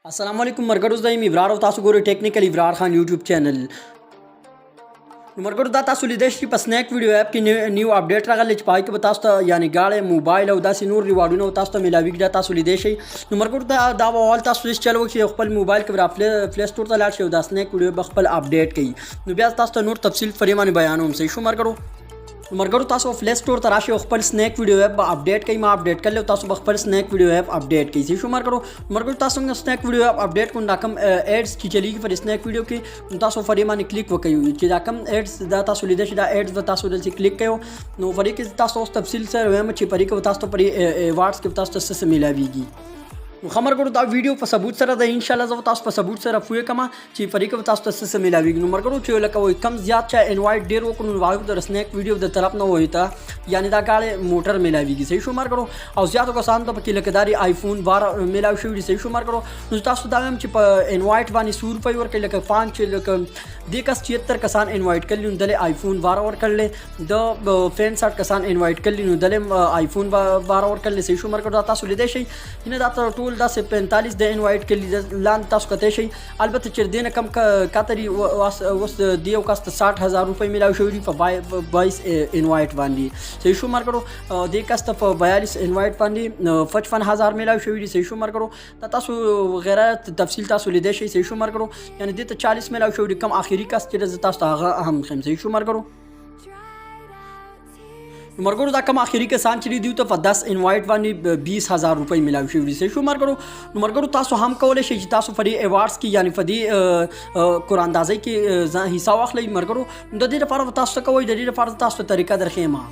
अस्सलाम वालेकुम मरगड़ो दाइम इब्रार और तासु गोरे टेक्निकल इब्रार खान यूट्यूब चैनल मरगड़ो दा तासु लिदेश की स्नैक वीडियो ऐप की न्यू अपडेट रागल पाई के बतास्ता यानी गाड़े मोबाइल और दासी नूर रिवार्ड नो तास्ता मिलावी दा तासु लिदेश है मरगड़ो दा ऑल तासु इस चलो कि खपल मोबाइल के प्ले स्टोर ता लाट दा स्नैक वीडियो बखपल अपडेट की नो ब्याज तास्ता नूर तफसील फरीमानी बयान हम से शो मरगड़ो मरगड़ो तासो प्ले स्टोर तराशे खपल स्नैक वीडियो ऐप अपडेट कई अपडेट कर ले तासो खपल स्नैक वीडियो ऐप अपडेट की सी शुमार करो मरगड़ो तासो स्नैक वीडियो ऐप अपडेट को नाकम एड्स की चली फिर स्नैक वीडियो की तासो फरीमानी क्लिक वकई कि नाकम एड्स दा तासो लिदे दा एड्स तासो दल से क्लिक कयो नो फरी के तासो तफसील से वेम छि परी के तासो परी वाट्स के तासो से मिलावीगी खमर करो दा वीडियो पर सबूत सर दा इंशाल्लाह जब तास पर सबूत सर फुए कमा ची फरीक तास तस से मिलावी नंबर करो ची लका वो कम ज्यादा चा इनवाइट डेर वो कुन वायु द स्नैक वीडियो द तरफ न होता यानी दा गाले मोटर मिलावी की सही शुमार करो और ज्यादा को सान तो पकी लकदारी आईफोन 12 मिलाव शुडी सही शुमार करो तास दा हम ची इनवाइट वानी 100 रुपए और के लका 5 लक देखस 76 कसान इनवाइट कर लियो दले आईफोन 12 और कर ले द फैन 60 कसान इनवाइट कर लियो दले आईफोन 12 और कर ले सही शुमार करो तास ले दे शई इन दा टोल 10 से 45 दे इनवाइट के लिए लान तास कते शई अलबत्ते चिर देना कम कातरी वस दियो कास्त 60,000 रुपए मिलाव शोरी पर 22 इनवाइट वांडी सही शुमार करो दे कास्त 42 इनवाइट वांडी 55,000 मिलाव शोरी सही शुमार करो तासु वगैरह तफसील तासु ले दे शई सही शुमार करो यानी दे 40 मिलाव शोरी कम आखिरी कास्त चिर तास अहम सही शुमार करो मरगड़ो दा कम आखिरी के सान चली दी तो 10 इनवाइट वानी 20,000 रुपए मिलाव शुरू से शुमार करो मरगड़ो तासो हम कवले शे तासो फरी अवार्ड्स की यानी फदी कुरानदाजी की हिस्सा वाखले मरगड़ो ददी फार तासो कोई ददी फार तासो तरीका दरखेमा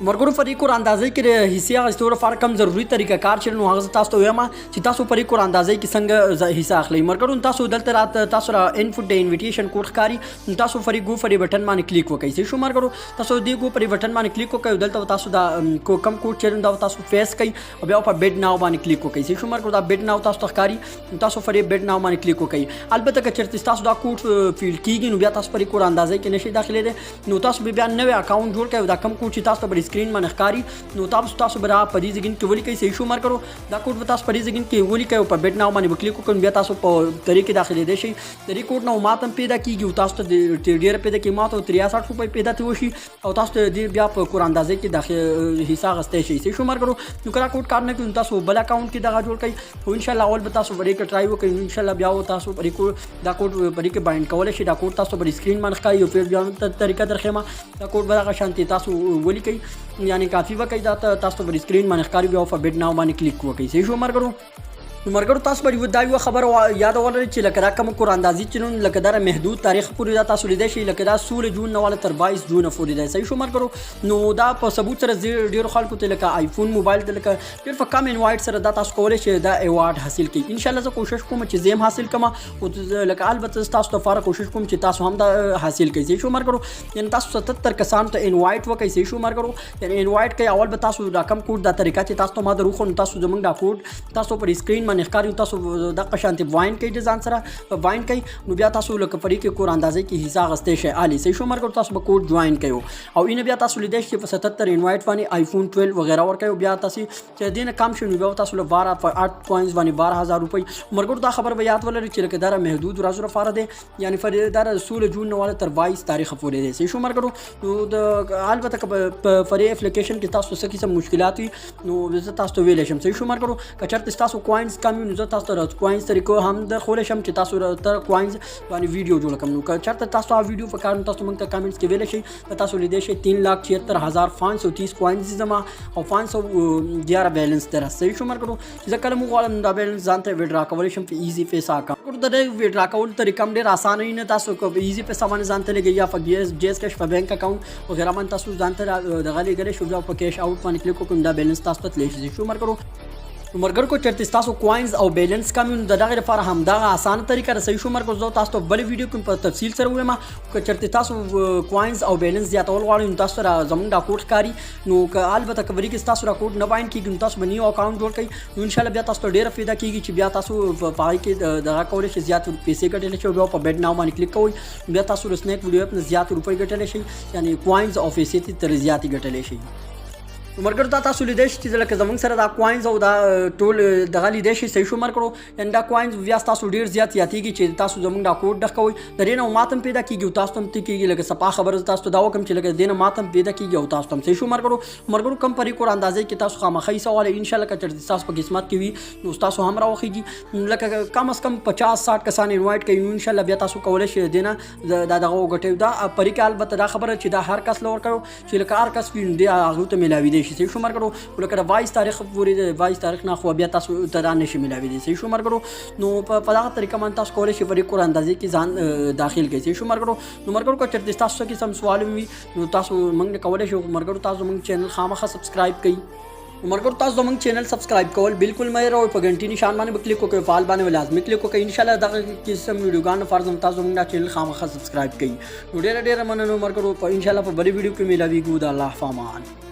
मरगड़ो फरी कुरानदाजी के हिस्सा इस्तोर फार कम जरूरी तरीका कार चलन वहां तासो तो यमा तासो फरी कुरानदाजी की संग हिस्सा अखले मरगड़ो तासो दलते रात तासो इनपुट दे इनविटेशन कोड कारी तासो फरी गो फरी बटन माने क्लिक वकई से शुमार करो तासो दी गो फरी बटन माने क्लिक वकई दलते तासो दा को कम कोड चलन दा तासो फेस कई अब या पर बेड नाउ माने क्लिक वकई से शुमार करो दा बेड नाउ तासो कारी तासो फरी बेड नाउ माने क्लिक वकई अलबत्ते के चरती तासो दा कोड फील्ड कीगी नु बिया तासो फरी कुरानदाजी के नशे दाखिले दे नो तासो बिया नवे अकाउंट जोड़ के दा कम कोड तासो बड़ी स्क्रीन में नखकारी नो तासो बरा पदी जगिन के वली कई सही शुमार करो दा कोड तासो पदी जगिन के वली के ऊपर बेड नाउ माने क्लिक को बिया तासो तरीके दाखिले दे शई तरी कोड ना मातम पैदा कीगी तासो टेडियर पैदा की मातो 63 रुपए पैदा थी वशी और तासो दी बिया कुरानदाजी के दाखिल हिस्सा गस्ते शई सही शुमार करो नु करा कोड करने के तासो बला अकाउंट की दगा जोड़ कई तो इंशाल्लाह और बतासो बड़ी के ट्राई वो कई इंशाल्लाह बिया वो तासो बड़ी को दा कोड बड़ी के बाइंड कवले शई दा कोड तासो बड़ी स्क्रीन में नखकारी फिर बिया तरीका दरखेमा दा कोड बड़ा शांति तासो वली कई यानी काफ़ी वकई जाता तासो बड़ी स्क्रीन में नखकारी बिया ऑफ बेड नाउ माने क्लिक हुआ कई सही शुमार करो मरगड़ो तास बड़ी दाई खबर याद वाले लकदा कम कुरानदाजी चिनुन लकदार महदूद तारीख पूरी दा तासु लिदे शई लकदा 16 जून नवाले तर 22 जून पूरी दा सही शुमार करो नो दा पर सबूत सर डेर खाल को लका आईफोन मोबाइल लका फिर कम इनवाइट सर दा तासु कोले शई दा अवार्ड हासिल की इंशाल्लाह से कोशिश को मच जेम हासिल कमा लका अलबत्ते तासु तो फार कोशिश को मच तासु हम दा हासिल की सही शुमार करो यानी तासु 77 कसान तो इनवाइट व कई सही शुमार करो यानी इनवाइट के अवल बतासु दा कम कोड दा तरीका चे तासु तो मा रुखो तासु जमंग दा कोड तासु पर स्क्रीन में नखकारी तासु दा शांति वाइन कई डिजाइन सरा वाइन कई नु बिया तासु लक परी के कुरानदाजी की हिस्सा गस्ते शे आली सही शुमार को तासु कोड ज्वाइन कयो और इन बिया तासु लिदेश के 77 इनवाइट वानी आईफोन 12 वगैरह और कयो बिया तासी चे दिन काम शुरू बिया तासु 12 8 कॉइंस वानी 12,000 रुपए मरगुर दा खबर बयात वाले चिलक दारा महदूद राजुर फारा दे यानी फरीदार 16 जून वाले तर 22 तारीख पूरे दे सही शुमार करो तो अलबत्ते फरी एप्लीकेशन की तासु सकी सब मुश्किलात हुई नो तासु वेलेशम सही शुमार करो कचरत तासु कॉइंस कम नु तासु कॉइंस तरीको हम द खोलेशम च तासु तर कॉइंस वानी वीडियो जोड़ कम नु चरत तासु आ वीडियो पर कारण तासु मंग कमेंट्स के वेले शई तासु लिदे शई 3,76,530 कॉइंस जमा और 511 बैलेंस तेरा सही शुमार करो जकल मु वाला दा बैलेंस जानते विड्रा कवलेशम पे इजी पैसा का और द विड्रा कवल तरीका में आसान ही न तासु को इजी पैसा माने जानते ले गया पर जेस कैश पर बैंक अकाउंट वगैरह मन तासु जानते दगाली गले शुजा पर कैश आउट माने क्लिक को दा बैलेंस तासु ले शुमार करो मरगर को चरती तासो कॉइंस और बैलेंस का में ददागे फार हम दा आसान तरीका सही शुमार को जो तासो बड़ी वीडियो को तफसील सर हुए मा को चरती तासो कॉइंस और बैलेंस या तोल वाली तासो जमन दा कोड कारी नो का अलबत्ता कबरी के तासो कोड न बाइन की तासो बनी अकाउंट जोड़ कई इंशाल्लाह बिया तासो डेर फायदा की बिया तासो पाई के दगा कोले से ज्यादा पैसे कटले छो बिया पर बेड नाउ माने क्लिक कोई बिया तासो स्नैक वीडियो अपने ज्यादा रुपए कटले शई यानी कॉइंस और पैसे ती तर ज्यादा कटले शई مرګرو تاسو لیدای شئ چې لکه زمونږ سره دا کوینز او دا ټول دغه لیدای شئ صحیح شو مرګرو یعنې دا کوینز بیا تاسو ډېر زیات یادېږي چې تاسو زمونږ دا کوډ ډک کوئ د دې نه ماته هم پیدا کېږي او تاسو ته هم کېږي لکه صفا خبره تاسو ته دا وکړم چې لکه د دې نه ماته هم پیدا کېږي او تاسو ته هم صحیح شو مرګرو کم طریقو اندازې کې تاسو خامخا یې سوال انشاءالله که چېرته ستاسو په قسمت کې وي نو تاسو هم راوخیږي لکه کم از کم 50-60 کسان انوایټ کوي انشاءالله بیا تاسو کولی شئ د دې نه دا دغه وګټئ دا طریقه البته دا خبره چې دا هر کس له ورکړو چې لکه هر کس وي نو دې هغوی ته میلاویدی شي صحیح شو مرګرو لکه د 22 تاریخ پورې د 22 تاریخ نه خو بیا تاسو ته دا نشي میلاویدی صحیح شو مرګرو نو په دغه طریقه باندې تاسو کولی شئ په ریکور اندازې کې ځان داخل کړئ صحیح شو مرګرو نو مرګرو که چېرته تاسو څه قسم سوال وي نو تاسو موږ نه کولی شئ مرګرو تاسو زموږ چینل خامخا سبسکرایب کړئ مرګرو تاسو زموږ چینل سبسکرایب کول بالکل مې راوي په غنټي نشان باندې کلیک وکړئ فعال باندې لازمي کلیک وکړئ انشاءالله دغه قسم ویډیوګانو فرض تاسو زموږ چینل خامخا سبسکرایب کړئ نو ډېره مننه مرګرو په انشاءالله په بلې ویډیو کې ملاویږو د الله فامان